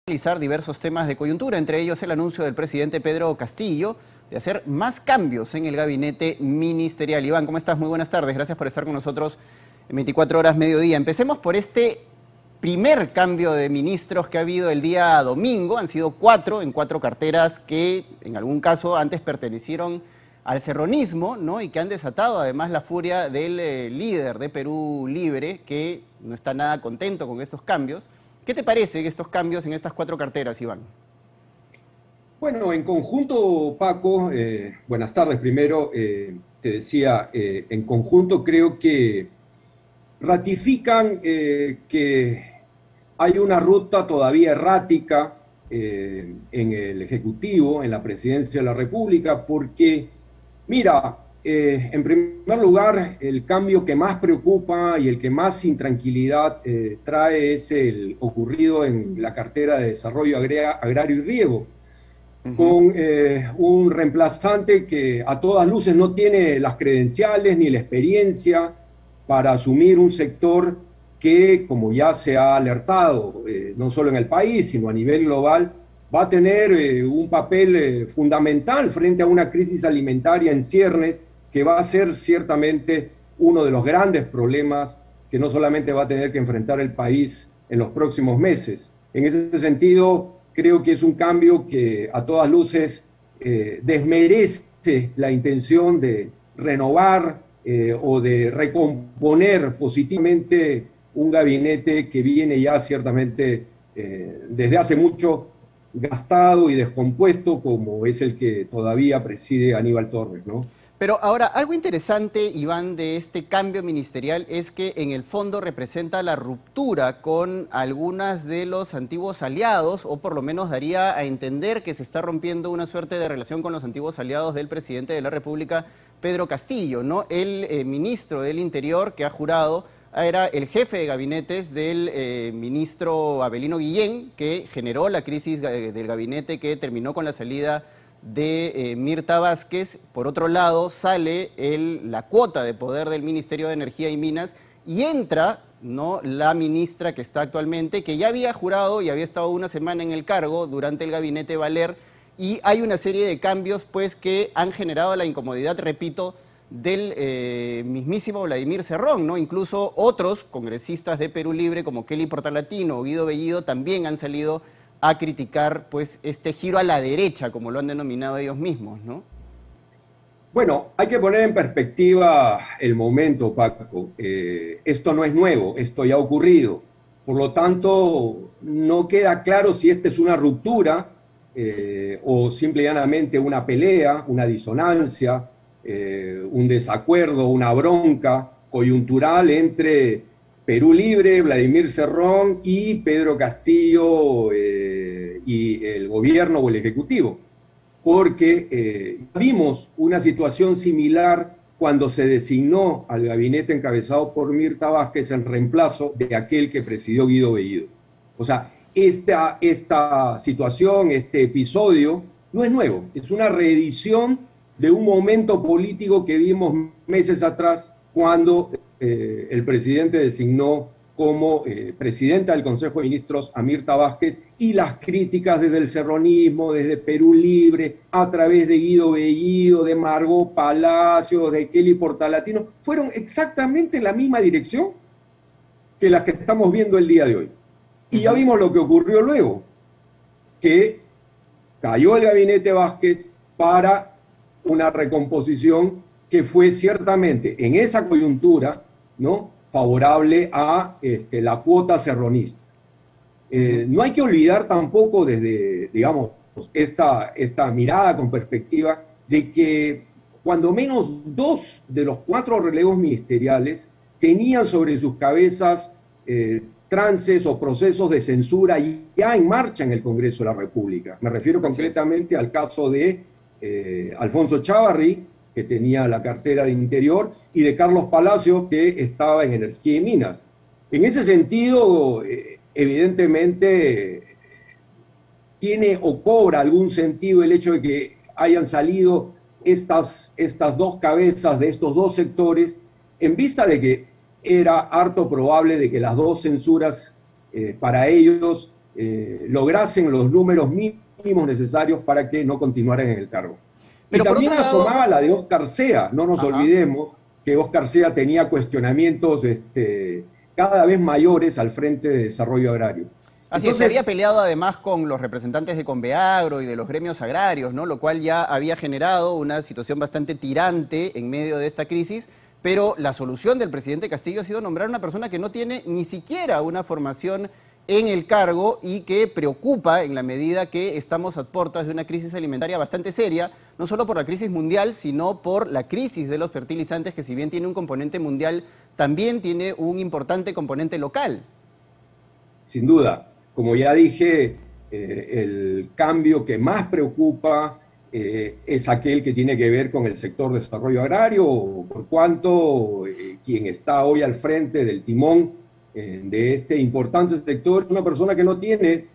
Analizar diversos temas de coyuntura, entre ellos el anuncio del presidente Pedro Castillo de hacer más cambios en el gabinete ministerial. Iván, ¿cómo estás? Muy buenas tardes, gracias por estar con nosotros en 24 horas mediodía. Empecemos por este primer cambio de ministros que ha habido el día domingo. Han sido en cuatro carteras que en algún caso antes pertenecieron al serronismo, ¿no? Y que han desatado además la furia del líder de Perú Libre, que no está nada contento con estos cambios. ¿Qué te parece estos cambios en estas cuatro carteras, Iván? Bueno, en conjunto, Paco, buenas tardes primero, te decía, en conjunto creo que ratifican que hay una ruta todavía errática en el Ejecutivo, en la Presidencia de la República, porque, mira, en primer lugar, el cambio que más preocupa y el que más intranquilidad trae es el ocurrido en la cartera de Desarrollo Agrario y Riego, con un reemplazante que a todas luces no tiene las credenciales ni la experiencia para asumir un sector que, como ya se ha alertado, no solo en el país, sino a nivel global, va a tener un papel fundamental frente a una crisis alimentaria en ciernes, que va a ser ciertamente uno de los grandes problemas que no solamente va a tener que enfrentar el país en los próximos meses. En ese sentido, creo que es un cambio que a todas luces desmerece la intención de renovar o de recomponer positivamente un gabinete que viene ya ciertamente desde hace mucho gastado y descompuesto, como es el que todavía preside Aníbal Torres, ¿no? Pero ahora, algo interesante, Iván, de este cambio ministerial es que en el fondo representa la ruptura con algunas de los antiguos aliados, o por lo menos daría a entender que se está rompiendo una suerte de relación con los antiguos aliados del presidente de la República, Pedro Castillo, ¿no? El ministro del Interior que ha jurado era el jefe de gabinetes del ministro Avelino Guillén, que generó la crisis del gabinete que terminó con la salida de Mirta Vázquez. Por otro lado, sale la cuota de poder del Ministerio de Energía y Minas y entra, ¿no?, la ministra que está actualmente, que ya había jurado y había estado una semana en el cargo durante el gabinete Valer, y hay una serie de cambios pues que han generado la incomodidad, repito, del mismísimo Vladimir Cerrón, ¿no? Incluso otros congresistas de Perú Libre como Kelly Portalatino o Guido Bellido también han salido a criticar pues este giro a la derecha, como lo han denominado ellos mismos, ¿no? Bueno, hay que poner en perspectiva el momento, Paco. Esto no es nuevo, esto ya ha ocurrido. Por lo tanto, no queda claro si esta es una ruptura o simple y llanamente una pelea, una disonancia, un desacuerdo, una bronca coyuntural entre Perú Libre, Vladimir Cerrón y Pedro Castillo y el gobierno o el Ejecutivo. Porque vimos una situación similar cuando se designó al gabinete encabezado por Mirta Vázquez en reemplazo de aquel que presidió Guido Bellido. O sea, esta situación, este episodio, no es nuevo, es una reedición de un momento político que vimos meses atrás cuando el presidente designó como presidenta del Consejo de Ministros a Mirta Vázquez, y las críticas desde el serronismo, desde Perú Libre, a través de Guido Bellido, de Margot Palacio, de Kelly Portalatino, fueron exactamente en la misma dirección que las que estamos viendo el día de hoy. Y ya vimos lo que ocurrió luego, que cayó el gabinete Vázquez para una recomposición que fue ciertamente en esa coyuntura, ¿no?, favorable a la cuota serronista. No hay que olvidar tampoco desde, digamos, esta mirada con perspectiva de que cuando menos 2 de los 4 relevos ministeriales tenían sobre sus cabezas trances o procesos de censura ya en marcha en el Congreso de la República. Me refiero concretamente al caso de Alfonso Chávarri, que tenía la cartera de Interior, y de Carlos Palacio, que estaba en Energía y Minas. En ese sentido, evidentemente, tiene o cobra algún sentido el hecho de que hayan salido estas 2 cabezas de estos 2 sectores, en vista de que era harto probable de que las 2 censuras para ellos lograsen los números mínimos necesarios para que no continuaran en el cargo. Pero y también asomaba la de Óscar Sea, no nos olvidemos que Óscar Sea tenía cuestionamientos cada vez mayores al Frente de Desarrollo Agrario. Así es, se había peleado además con los representantes de Conveagro y de los gremios agrarios, ¿no? Lo cual ya había generado una situación bastante tirante en medio de esta crisis, pero la solución del presidente Castillo ha sido nombrar a una persona que no tiene ni siquiera una formación en el cargo y que preocupa en la medida que estamos a puertas de una crisis alimentaria bastante seria, no solo por la crisis mundial, sino por la crisis de los fertilizantes, que si bien tiene un componente mundial, también tiene un importante componente local. Sin duda, como ya dije, el cambio que más preocupa es aquel que tiene que ver con el sector de desarrollo agrario, por cuanto quien está hoy al frente del timón de este importante sector es una persona que no tiene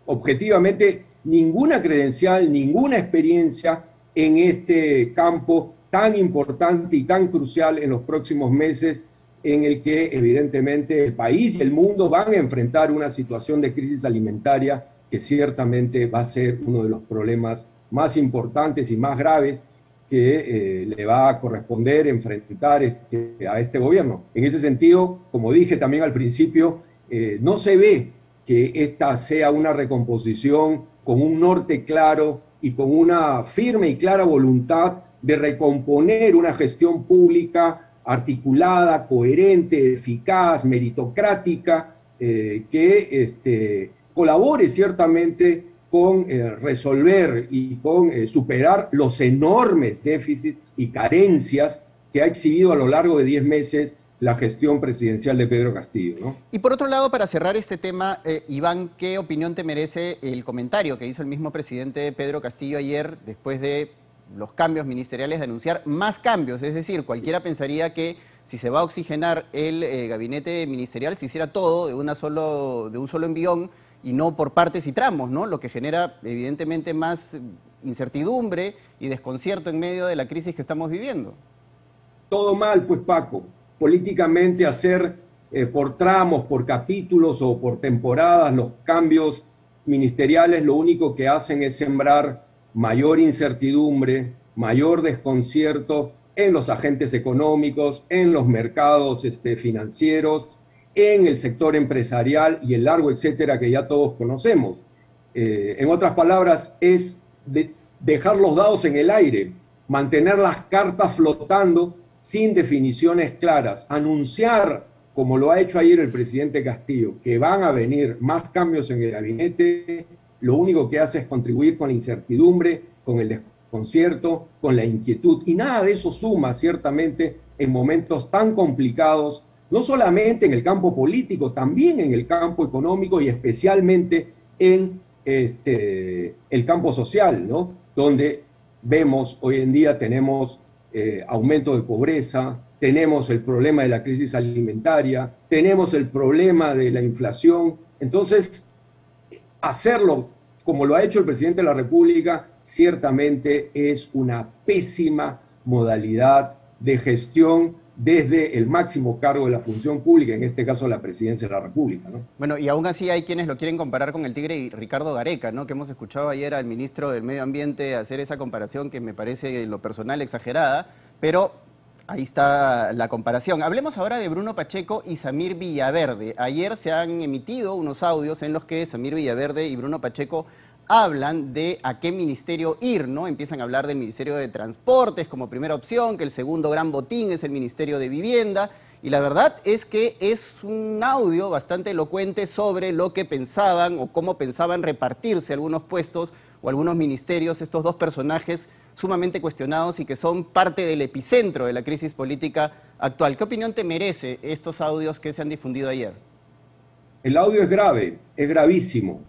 objetivamente ninguna credencial, ninguna experiencia en este campo tan importante y tan crucial en los próximos meses, en el que evidentemente el país y el mundo van a enfrentar una situación de crisis alimentaria que ciertamente va a ser uno de los problemas más importantes y más graves que le va a corresponder enfrentar a este gobierno. En ese sentido, como dije también al principio, no se ve que esta sea una recomposición con un norte claro y con una firme y clara voluntad de recomponer una gestión pública articulada, coherente, eficaz, meritocrática, que colabore ciertamente con resolver y con superar los enormes déficits y carencias que ha exhibido a lo largo de 10 meses la gestión presidencial de Pedro Castillo, ¿no? Y por otro lado, para cerrar este tema, Iván, ¿qué opinión te merece el comentario que hizo el mismo presidente Pedro Castillo ayer después de los cambios ministeriales, de anunciar más cambios? Es decir, cualquiera pensaría que si se va a oxigenar el gabinete ministerial, se hiciera todo de un solo envión y no por partes y tramos, ¿no? Lo que genera evidentemente más incertidumbre y desconcierto en medio de la crisis que estamos viviendo. Todo mal, pues, Paco. Políticamente hacer por tramos, por capítulos o por temporadas los cambios ministeriales lo único que hacen es sembrar mayor incertidumbre, mayor desconcierto en los agentes económicos, en los mercados financieros, en el sector empresarial y el largo etcétera que ya todos conocemos. En otras palabras, es dejar los dados en el aire, mantener las cartas flotando sin definiciones claras, anunciar, como lo ha hecho ayer el presidente Castillo, que van a venir más cambios en el gabinete, lo único que hace es contribuir con la incertidumbre, con el desconcierto, con la inquietud, y nada de eso suma ciertamente en momentos tan complicados, no solamente en el campo político, también en el campo económico y especialmente en el campo social, ¿no? Donde vemos hoy en día tenemos aumento de pobreza, tenemos el problema de la crisis alimentaria, tenemos el problema de la inflación. Entonces, hacerlo como lo ha hecho el presidente de la República ciertamente es una pésima modalidad de gestión desde el máximo cargo de la función pública, en este caso la presidencia de la República, ¿no? Bueno, y aún así hay quienes lo quieren comparar con el tigre y Ricardo Gareca, ¿no? Que hemos escuchado ayer al ministro del Medio Ambiente hacer esa comparación que me parece en lo personal exagerada, pero ahí está la comparación. Hablemos ahora de Bruno Pacheco y Samir Villaverde. Ayer se han emitido unos audios en los que Samir Villaverde y Bruno Pacheco hablan de a qué ministerio ir, ¿no? Empiezan a hablar del Ministerio de Transportes como primera opción, que el segundo gran botín es el Ministerio de Vivienda, y la verdad es que es un audio bastante elocuente sobre lo que pensaban o cómo pensaban repartirse algunos puestos o algunos ministerios estos dos personajes sumamente cuestionados y que son parte del epicentro de la crisis política actual. ¿Qué opinión te merece estos audios que se han difundido ayer? El audio es grave, es gravísimo,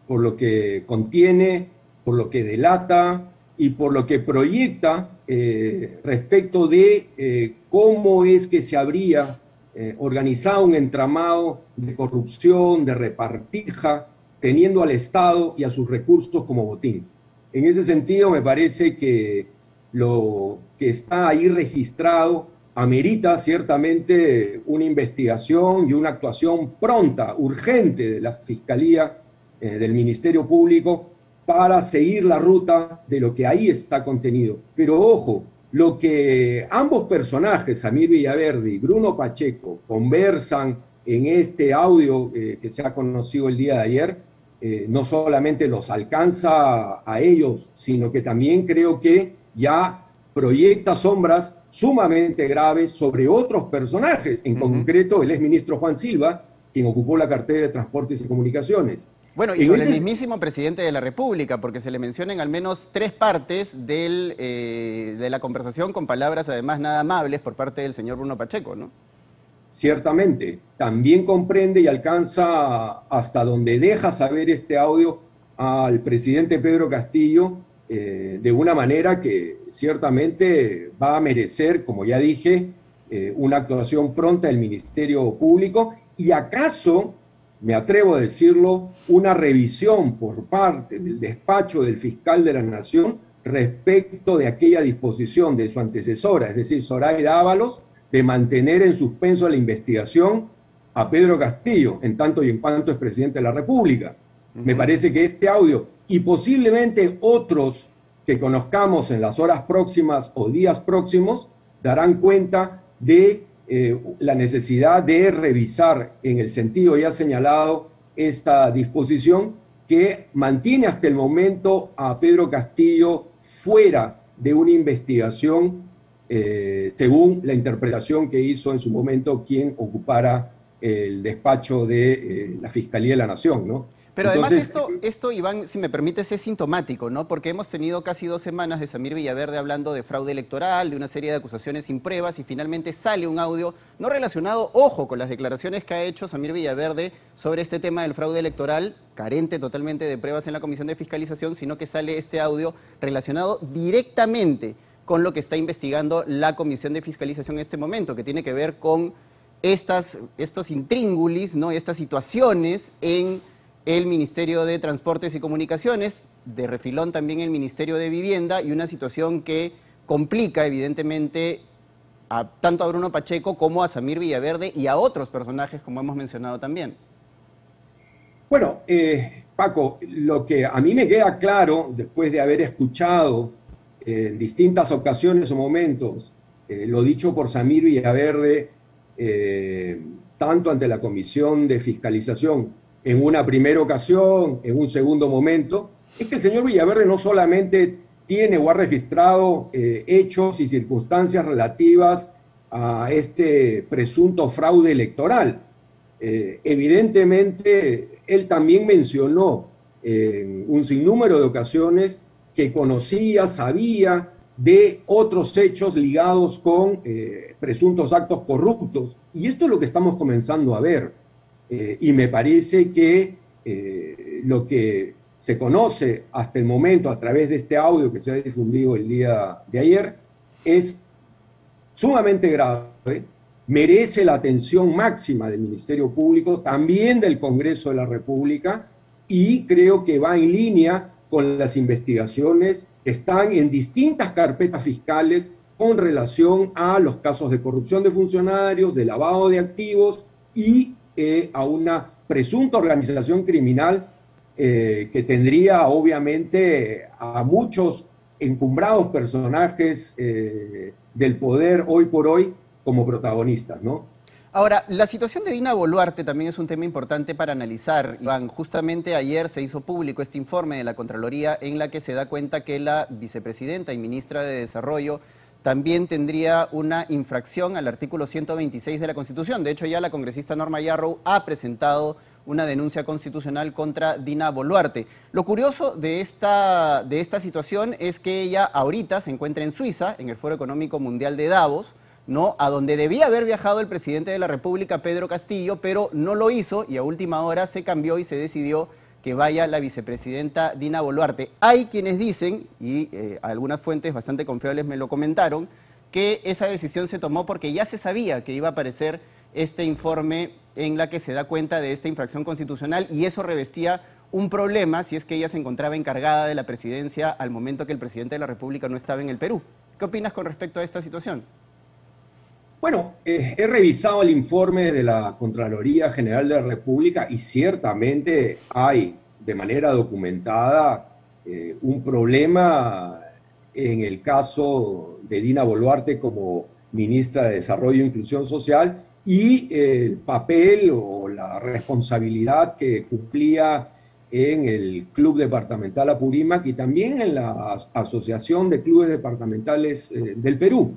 por lo que contiene, por lo que delata y por lo que proyecta respecto de cómo es que se habría organizado un entramado de corrupción, de repartija, teniendo al Estado y a sus recursos como botín. En ese sentido, me parece que lo que está ahí registrado amerita ciertamente una investigación y una actuación pronta, urgente de la Fiscalía, del Ministerio Público, para seguir la ruta de lo que ahí está contenido. Pero ojo, lo que ambos personajes, Samir Villaverde y Bruno Pacheco, conversan en este audio que se ha conocido el día de ayer, no solamente los alcanza a ellos, sino que también creo que ya proyecta sombras sumamente graves sobre otros personajes, en concreto el exministro Juan Silva, quien ocupó la cartera de Transportes y Comunicaciones. Bueno, y sobre el mismísimo presidente de la República, porque se le mencionan al menos 3 partes de la conversación con palabras además nada amables por parte del señor Bruno Pacheco, ¿no? Ciertamente, también comprende y alcanza hasta donde deja saber este audio al presidente Pedro Castillo de una manera que ciertamente va a merecer, como ya dije, una actuación pronta del Ministerio Público y acaso, me atrevo a decirlo, una revisión por parte del despacho del fiscal de la Nación respecto de aquella disposición de su antecesora, es decir, Zoraida Ábalos, de mantener en suspenso la investigación a Pedro Castillo, en tanto y en cuanto es presidente de la República. Me parece que este audio y posiblemente otros que conozcamos en las horas próximas o días próximos darán cuenta de la necesidad de revisar en el sentido ya señalado esta disposición que mantiene hasta el momento a Pedro Castillo fuera de una investigación según la interpretación que hizo en su momento quien ocupara el despacho de la Fiscalía de la Nación, ¿no? Pero Entonces, además esto, Iván, si me permites, es sintomático, ¿no? Porque hemos tenido casi 2 semanas de Samir Villaverde hablando de fraude electoral, de una serie de acusaciones sin pruebas, y finalmente sale un audio no relacionado, ojo, con las declaraciones que ha hecho Samir Villaverde sobre este tema del fraude electoral, carente totalmente de pruebas en la Comisión de Fiscalización, sino que sale este audio relacionado directamente con lo que está investigando la Comisión de Fiscalización en este momento, que tiene que ver con estos intríngulis, ¿no? Estas situaciones en el Ministerio de Transportes y Comunicaciones, de refilón también el Ministerio de Vivienda, y una situación que complica evidentemente tanto a Bruno Pacheco como a Samir Villaverde y a otros personajes como hemos mencionado también. Bueno, Paco, lo que a mí me queda claro después de haber escuchado en distintas ocasiones o momentos lo dicho por Samir Villaverde, tanto ante la Comisión de Fiscalización en una primera ocasión, en un segundo momento, es que el señor Villaverde no solamente tiene o ha registrado hechos y circunstancias relativas a este presunto fraude electoral. Evidentemente, él también mencionó en un sinnúmero de ocasiones que conocía, sabía de otros hechos ligados con presuntos actos corruptos. Y esto es lo que estamos comenzando a ver. Y me parece que lo que se conoce hasta el momento a través de este audio que se ha difundido el día de ayer es sumamente grave, merece la atención máxima del Ministerio Público, también del Congreso de la República, y creo que va en línea con las investigaciones que están en distintas carpetas fiscales con relación a los casos de corrupción de funcionarios, de lavado de activos y a una presunta organización criminal que tendría obviamente a muchos encumbrados personajes del poder hoy por hoy como protagonistas, ¿no? Ahora, la situación de Dina Boluarte también es un tema importante para analizar, Iván. Justamente ayer se hizo público este informe de la Contraloría en la que se da cuenta que la vicepresidenta y ministra de Desarrollo también tendría una infracción al artículo 126 de la Constitución. De hecho, ya la congresista Norma Yarrow ha presentado una denuncia constitucional contra Dina Boluarte. Lo curioso de esta situación es que ella ahorita se encuentra en Suiza, en el Foro Económico Mundial de Davos, ¿no? A donde debía haber viajado el presidente de la República, Pedro Castillo, pero no lo hizo y a última hora se cambió y se decidió que vaya la vicepresidenta Dina Boluarte. Hay quienes dicen, y algunas fuentes bastante confiables me lo comentaron, que esa decisión se tomó porque ya se sabía que iba a aparecer este informe en la que se da cuenta de esta infracción constitucional y eso revestía un problema si es que ella se encontraba encargada de la presidencia al momento que el presidente de la República no estaba en el Perú. ¿Qué opinas con respecto a esta situación? Bueno, he revisado el informe de la Contraloría General de la República y ciertamente hay de manera documentada un problema en el caso de Dina Boluarte como ministra de Desarrollo e Inclusión Social y el papel o la responsabilidad que cumplía en el Club Departamental Apurímac y también en la Asociación de Clubes Departamentales del Perú.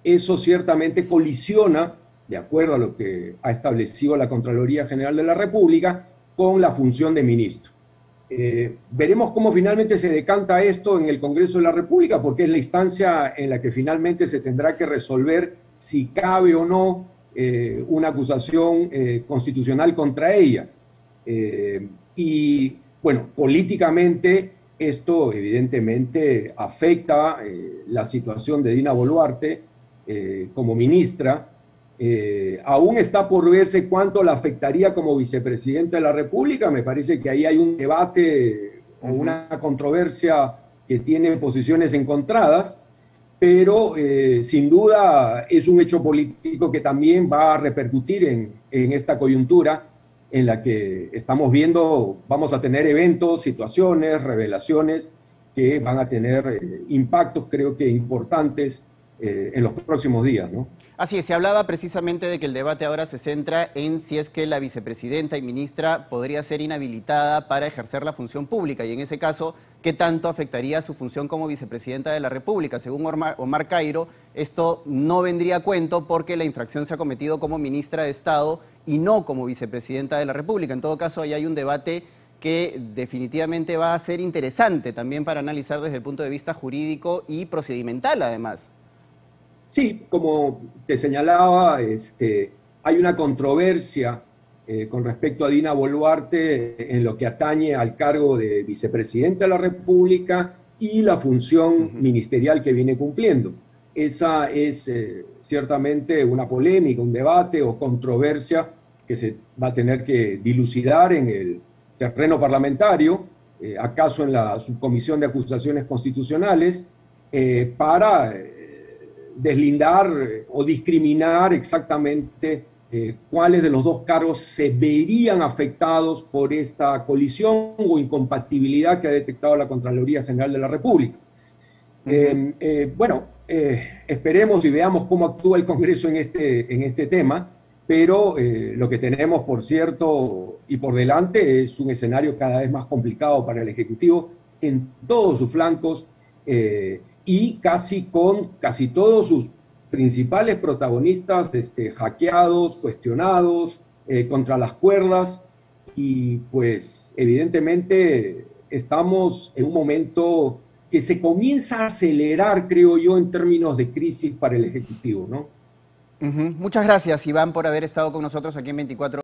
Eso ciertamente colisiona, de acuerdo a lo que ha establecido la Contraloría General de la República, con la función de ministro. Veremos cómo finalmente se decanta esto en el Congreso de la República, porque es la instancia en la que finalmente se tendrá que resolver si cabe o no una acusación constitucional contra ella. Y bueno, políticamente esto evidentemente afecta la situación de Dina Boluarte como ministra. Aún está por verse cuánto la afectaría como vicepresidenta de la República. Me parece que ahí hay un debate o una controversia que tiene posiciones encontradas, pero sin duda es un hecho político que también va a repercutir en esta coyuntura en la que estamos viendo, vamos a tener eventos, situaciones, revelaciones que van a tener impactos, creo que importantes en los próximos días, ¿no? Así es, se hablaba precisamente de que el debate ahora se centra en si es que la vicepresidenta y ministra podría ser inhabilitada para ejercer la función pública y en ese caso, ¿qué tanto afectaría su función como vicepresidenta de la República? Según Omar Cairo, esto no vendría a cuento porque la infracción se ha cometido como ministra de Estado y no como vicepresidenta de la República. En todo caso, ahí hay un debate que definitivamente va a ser interesante también para analizar desde el punto de vista jurídico y procedimental además. Sí, como te señalaba, hay una controversia con respecto a Dina Boluarte en lo que atañe al cargo de vicepresidenta de la República y la función ministerial que viene cumpliendo. Esa es ciertamente una polémica, un debate o controversia que se va a tener que dilucidar en el terreno parlamentario, acaso en la Subcomisión de Acusaciones Constitucionales, para deslindar o discriminar exactamente cuáles de los dos cargos se verían afectados por esta colisión o incompatibilidad que ha detectado la Contraloría General de la República. Bueno, esperemos y veamos cómo actúa el Congreso en este tema, pero lo que tenemos, por cierto, y por delante es un escenario cada vez más complicado para el Ejecutivo en todos sus flancos, y con casi todos sus principales protagonistas hackeados, cuestionados, contra las cuerdas, y pues evidentemente estamos en un momento que se comienza a acelerar, creo yo, en términos de crisis para el Ejecutivo, ¿no? Muchas gracias, Iván, por haber estado con nosotros aquí en 24